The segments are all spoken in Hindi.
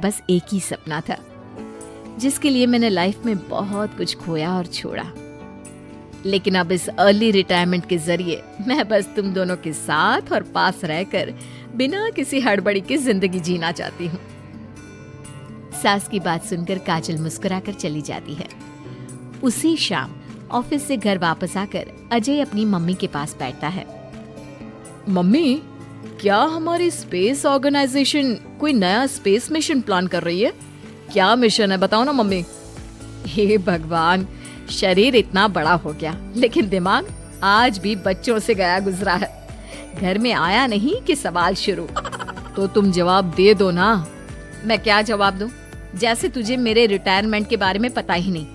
बस एक ही सपना था जिसके लिए मैंने लाइफ में बहुत कुछ खोया और छोड़ा। लेकिन अब इस अर्ली रिटायरमेंट के जरिए मैं बस तुम दोनों के साथ और पास रहकर बिना किसी हड़बड़ी की जिंदगी जीना चाहती हूँ। सास की बात सुनकर काजल मुस्कुराकर चली जाती है। उसी शाम ऑफिस से घर वापस आकर अजय अपनी मम्मी के पास बैठता है। मम्मी, क्या हमारी स्पेस ऑर्गेनाइजेशन कोई नया स्पेस मिशन प्लान कर रही है? क्या मिशन है, बताओ ना मम्मी। हे भगवान, शरीर इतना बड़ा हो गया लेकिन दिमाग आज भी बच्चों से गया गुजरा है। घर में आया नहीं कि सवाल शुरू। तो तुम जवाब दे दो ना। मैं क्या जवाब दूं? जैसे तुझे मेरे रिटायरमेंट के बारे में पता ही नहीं।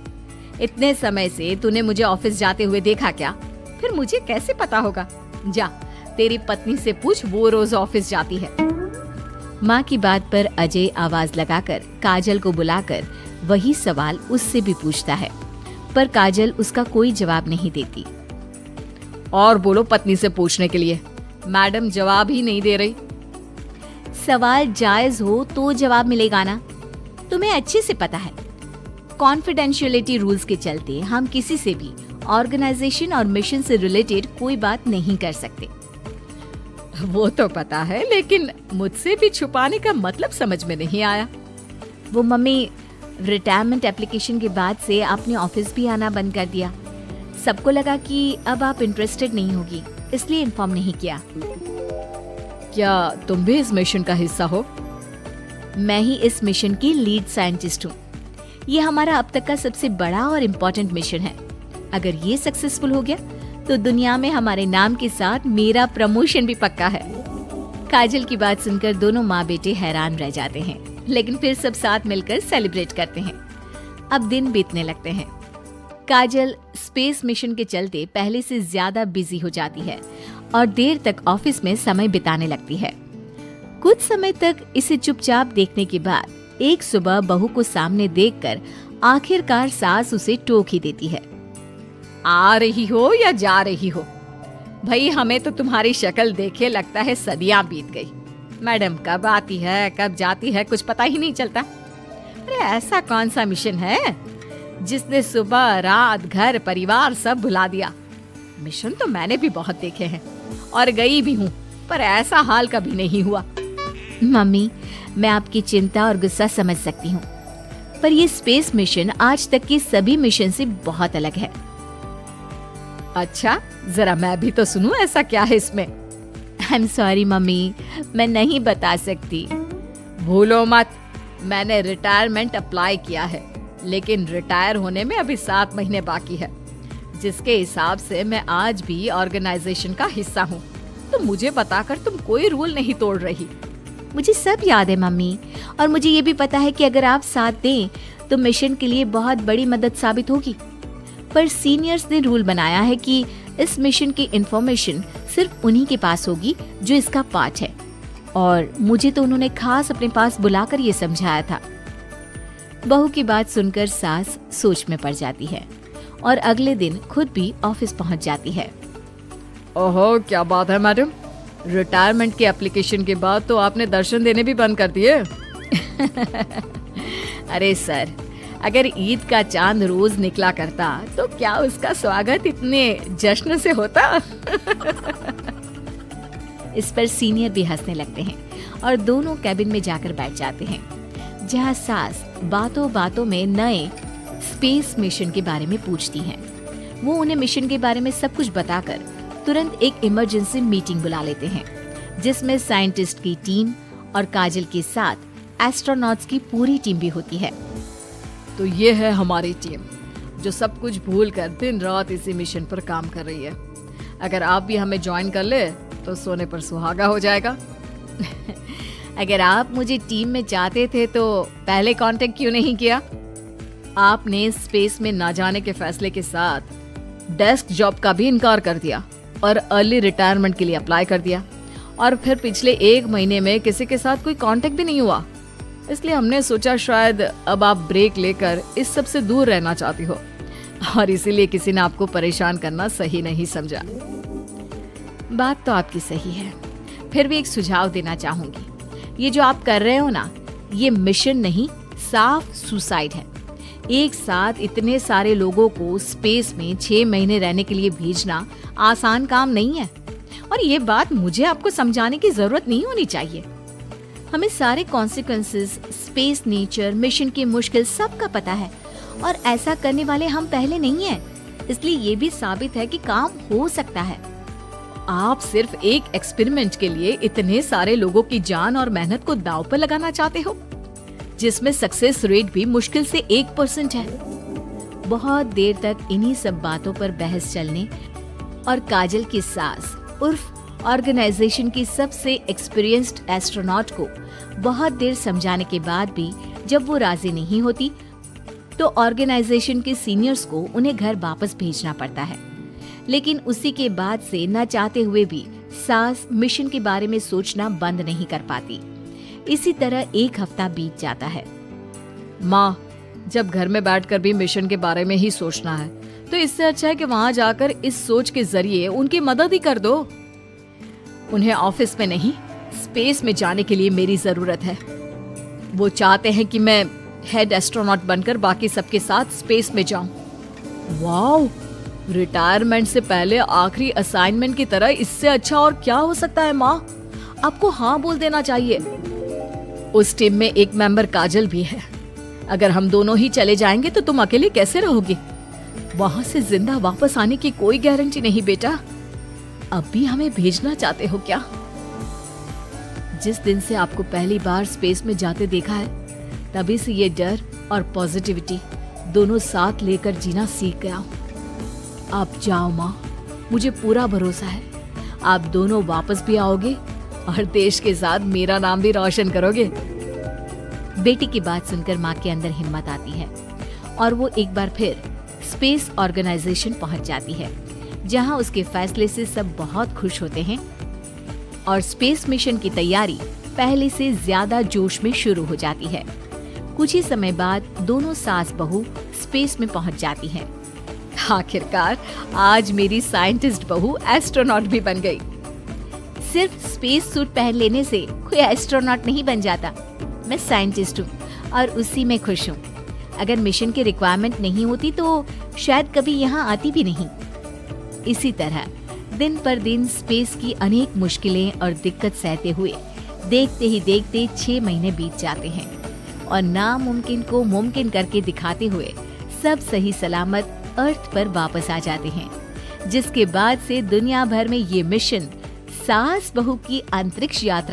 इतने समय से तूने मुझे ऑफिस जाते हुए देखा क्या? फिर मुझे कैसे पता होगा? जा, तेरी पत्नी से पूछ, वो रोज ऑफिस जाती है। माँ की बात पर अजय आवाज लगाकर काजल को बुलाकर वही सवाल उससे भी पूछता है, पर काजल उसका कोई जवाब नहीं देती। और बोलो पत्नी से पूछने के लिए। मैडम जवाब ही नहीं दे रही। सवाल जायज हो तो जवाब मिलेगा ना। तुम्हें अच्छे से पता है, कॉन्फिडेंशियलिटी रूल्स के चलते हम किसी से भी ऑर्गेनाइजेशन और मिशन से रिलेटेड कोई बात नहीं कर सकते। वो तो पता है, लेकिन मुझसे भी छुपाने का मतलब समझ में नहीं आया। वो मम्मी, रिटायरमेंट एप्लीकेशन के बाद से आपने ऑफिस भी आना बंद कर दिया। सबको लगा कि अब आप इंटरेस्टेड नहीं होगी, इसलिए इन्फॉर्म नहीं किया। क्या तुम भी इस मिशन का हिस्सा हो? मैं ही इस मिशन की लीड साइंटिस्ट हूँ। ये हमारा अब तक का सबसे बड़ा और इम्पोर्टेंट मिशन है। अगर ये सक्सेसफुल हो गया तो दुनिया में हमारे नाम के साथ मेरा प्रमोशन भी पक्का है। काजल की बात सुनकर दोनों माँ बेटे हैरान रह जाते हैं, लेकिन फिर सब साथ मिलकर सेलिब्रेट करते हैं। अब दिन बीतने लगते हैं। काजल स्पेस मिशन के चलते पहले से ज्यादा बिजी हो जाती है और देर तक ऑफिस में समय बिताने लगती है। कुछ समय तक इसे चुपचाप देखने के बाद एक सुबह बहू को सामने देखकर आखिरकार सास उसे टोक ही देती है। आ रही हो या जा रही हो? भाई, हमें तो तुम्हारी शक्ल देखे लगता है सदियां बीत गई। मैडम कब आती है कब जाती है कुछ पता ही नहीं चलता। अरे ऐसा कौन सा मिशन है जिसने सुबह रात घर परिवार सब भुला दिया? मिशन तो मैंने भी बहुत देखे हैं और गई भी हूँ, पर ऐसा हाल कभी नहीं हुआ। मम्मी, मैं आपकी चिंता और गुस्सा समझ सकती हूँ, पर ये स्पेस मिशन आज तक के सभी मिशन से बहुत अलग है। अच्छा, जरा मैं भी तो सुनूं, ऐसा क्या है इसमें? आई एम सॉरी मम्मी, मैं नहीं बता सकती। भूलो मत, मैंने रिटायरमेंट अप्लाई किया है, लेकिन रिटायर होने में अभी 7 महीने बाकी है, जिसके हिसाब से मैं आज भी ऑर्गेनाइजेशन का हिस्सा हूँ। तो मुझे बताकर तुम कोई रूल नहीं तोड़ रही। मुझे सब याद है मम्मी, और मुझे ये भी पता है कि अगर आप साथ दें तो मिशन के लिए बहुत बड़ी मदद साबित होगी। पर सीनियर्स ने रूल बनाया है कि इस मिशन की इंफॉर्मेशन सिर्फ उन्हीं के पास होगी जो इसका पार्ट है, और मुझे तो उन्होंने खास अपने पास बुलाकर ये समझाया था। बहू की बात सुनकर सास सोच में पड़ जाती है और अगले दिन खुद भी ऑफिस पहुंच जाती है। ओहो, क्या बात है मैडम, रिटायरमेंट के एप्लीकेशन के बाद तो आपने दर्शन देने भी बंद कर दिए। अरे सर, अगर ईद का चांद रोज निकला करता तो क्या उसका स्वागत इतने जश्न से होता? इस पर सीनियर भी हंसने लगते हैं और दोनों कैबिन में जाकर बैठ जाते हैं, जहां सास बातों बातों में नए स्पेस मिशन के बारे में पूछती हैं। वो उन्हें मिशन के बारे में सब कुछ बताकर तुरंत एक इमरजेंसी मीटिंग बुला लेते हैं, जिसमें साइंटिस्ट की टीम और काजल के साथ एस्ट्रोनॉट्स की पूरी टीम भी होती है। तो ये है हमारी टीम जो सब कुछ भूल कर दिन रात इसी मिशन पर काम कर रही है। अगर आप भी हमें ज्वाइन कर ले तो सोने पर सुहागा हो जाएगा। अगर आप मुझे टीम में चाहते थे तो पहले कांटेक्ट क्यों नहीं किया? आपने स्पेस में ना जाने के फैसले के साथ डेस्क जॉब का भी इनकार कर दिया और अर्ली रिटायरमेंट के लिए अप्लाई कर दिया, और फिर पिछले 1 महीने में किसी के साथ कोई कांटेक्ट भी नहीं हुआ। इसलिए हमने सोचा शायद अब आप ब्रेक लेकर इस सब से दूर रहना चाहती हो, और इसीलिए किसी ने आपको परेशान करना सही नहीं समझा। बात तो आपकी सही है, फिर भी एक सुझाव देना चाहूंगी। ये जो आप कर रहे हो ना, ये मिशन नहीं, साफ सुसाइड है। एक साथ इतने सारे लोगों को स्पेस में 6 महीने रहने के लिए भेजना आसान काम नहीं है। और ये बात मुझे आपको समझाने की जरूरत नहीं होनी चाहिए। हमें सारे कॉन्सिक्वेंसेस, स्पेस, नेचर, मिशन की मुश्किल सबका पता है और ऐसा करने वाले हम पहले नहीं हैं। इसलिए ये भी साबित है कि काम हो सकता है। आप सिर्फ एक एक्सपेरिमेंट के लिए इतने सारे लोगों की जान और मेहनत को दांव पर लगाना चाहते हो, जिसमें सक्सेस रेट भी मुश्किल से 1% है। बहुत देर तक इन्हीं सब बातों पर बहस चलने और काजल की सास उर्फ ऑर्गेनाइजेशन की सबसे एक्सपीरियंस्ड एस्ट्रोनॉट को बहुत देर समझाने के बाद भी जब वो राजी नहीं होती, तो ऑर्गेनाइजेशन के सीनियर्स को उन्हें घर वापस भेजना पड़ता है। लेकिन उसी के बाद से न चाहते हुए भी सास मिशन के बारे में सोचना बंद नहीं कर पाती। इसी तरह 1 हफ्ता बीत जाता है। माँ, जब घर में बैठकर भी मिशन के बारे में ही सोचना है, तो इससे अच्छा है कि वहाँ जाकर इस सोच के जरिए उनकी मदद ही कर दो। उन्हें ऑफिस में नहीं, स्पेस में जाने के लिए मेरी जरूरत है। वो चाहते हैं कि मैं हेड एस्ट्रोनॉट बनकर बाकी सबके साथ स्पेस में जाऊं। वाओ, रिटायरमेंट से पहले आखिरी असाइनमेंट की तरह इससे अच्छा और क्या हो सकता है माँ? आपको हाँ बोल देना चाहिए। उस टीम में एक मेंबर काजल भी है। अगर हम दोनों ही चले जाएंगे तो तुम अकेले कैसे रहोगे? वहां से जिंदा वापस आने की कोई गारंटी नहीं बेटा। अब भी हमें भेजना चाहते हो क्या? जिस दिन से आपको पहली बार स्पेस में जाते देखा है, तभी से ये डर और पॉजिटिविटी दोनों साथ लेकर जीना सीख गया हूँ। आप जाओ माँ, मुझे पूरा भरोसा है आप दोनों वापस भी आओगे और देश के साथ मेरा नाम भी रोशन करोगे। बेटी की बात सुनकर माँ के अंदर हिम्मत आती है और वो एक बार फिर स्पेस ऑर्गेनाइजेशन पहुंच जाती है, जहां उसके फैसले से सब बहुत खुश होते हैं और स्पेस मिशन की तैयारी पहले से ज्यादा जोश में शुरू हो जाती है। कुछ ही समय बाद दोनों सास बहू स्पेस में पहुंच जाती हैं। आखिरकार आज मेरी साइंटिस्ट बहू एस्ट्रोनॉट भी बन गई। सिर्फ स्पेस सूट पहन लेने से कोई एस्ट्रोनॉट नहीं बन जाता। मैं साइंटिस्ट हूँ और उसी में खुश हूँ। अगर मिशन की रिक्वायरमेंट नहीं होती तो शायद कभी यहाँ आती भी नहीं। इसी तरह दिन पर दिन स्पेस की अनेक मुश्किलें और दिक्कत सहते हुए देखते ही देखते 6 महीने बीत जाते हैं और नामुमकिन को मुमकिन करके दिखाते हुए सब सही सलामत अर्थ पर वापस आ जाते हैं, जिसके बाद से दुनिया भर में ये मिशन सास बहू की अंतरिक्ष यात्रा